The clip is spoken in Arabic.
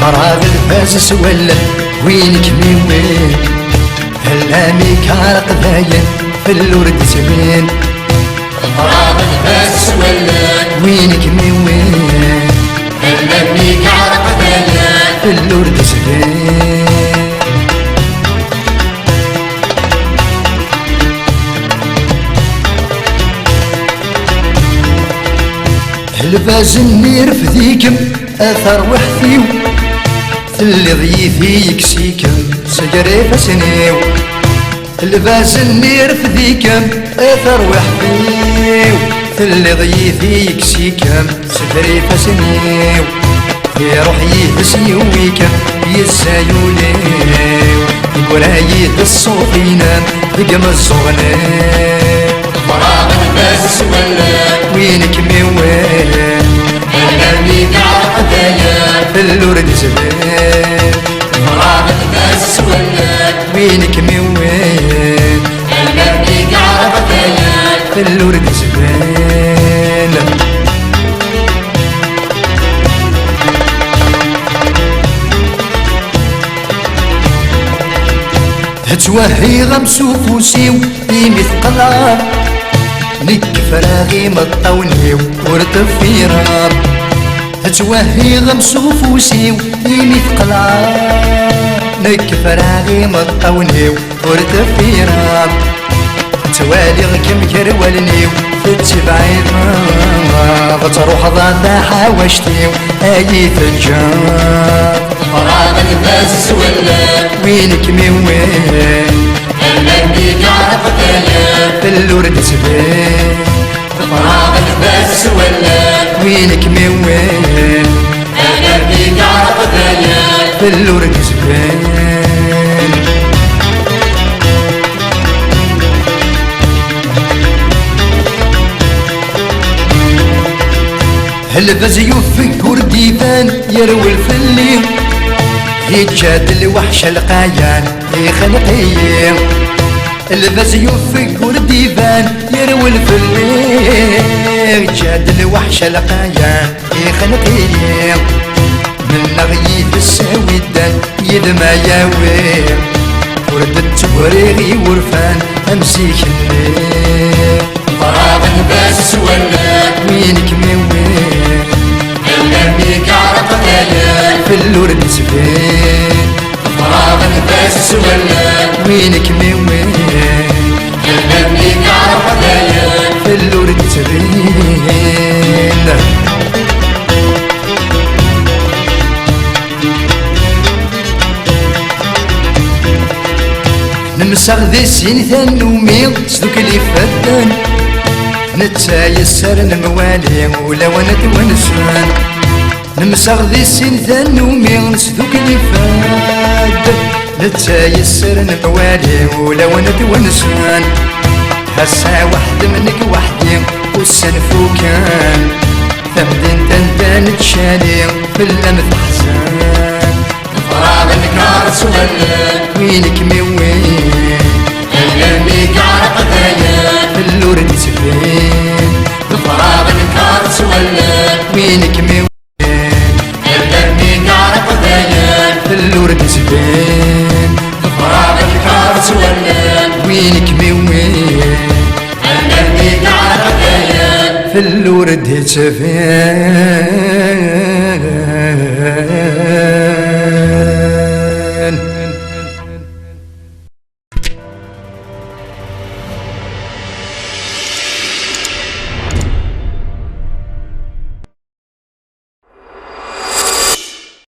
فراغ الفاز سولا وينك من وين؟ هلامي كعرق ذاين في الورد زمين. فراغ الفاس سولا وينك من وين؟ هلامي كعرق ذاين في الورد زمين. الفاز النير فديكم اثر وحثيو اللي ضيفي يكسيكم سجري فسنيو. الفاز النير فديكم اثر وحثيو اللي ضيفي يكسيكم سجري فسنيو. في روحي تسيويكم يسايوليو ورايد الصوت ينام بقم الصغنيو. فراغ الفاس سولا وينك من وين؟ هلامي كعرق ذاين في الورد زمان. فراغ الفاس سولا وينك من وين؟ هلامي كعرق ذاين في الورد زمان. توهي غمسو فوسيو يمثقلا نك فراغي مطونيو ورد في راب. توهي غمسو فوسيو يمثقلا نك فراغي مطونيو ورد في راب. توالي كم كرولنيو تتبعي تروح ضادا حاوشتيو اي فجار. فراغ الفاس سولا وينك من وين؟ هلامي كعرق ذاين في الورد زبين. فراغ الفاس سولا وينك من وين؟ هلامي كعرق ذاين في الورد زبين. الفاز يوفك ورديفان يروي الفلي يتجاد الوحش القايان يخلقيه. الفاز يوفك ورديفان يروي الفلي يتجاد الوحش القايان يخلقيه. من نغيب الساوي الدان يدمى ياوي وردت وريغي ورفان امسيك الليل. فراغ الفاس سولا وينك من وين؟ هلامي كعرق ذاين في الورد زبين. فراغ الفاس سولا وينك من وين؟ هلامي كعرق ذاين في الورد زبين. نمسغ ذي السين ثنومي صدوك اللي فدان نتايسر الموالي ولا ونتونسان. نمسغ ذي السين ثنومي صدوك اللي فدان نتايسر الموالي ولا ونتونسان. هسا واحد منك وحدي والسنفو كان ثمدين تنتان تشالي في اللمث حزان. فراغ الكار سولا وينك من وين؟ هلامي كعرق ذاين في الورد زبين. فراغ الكار سولا وينك من وين؟ هلامي كعرق ذاين في الورد زبين. فراغ الكار سولا وينك من وين؟ هلامي كعرق ذاين في الورد زبين.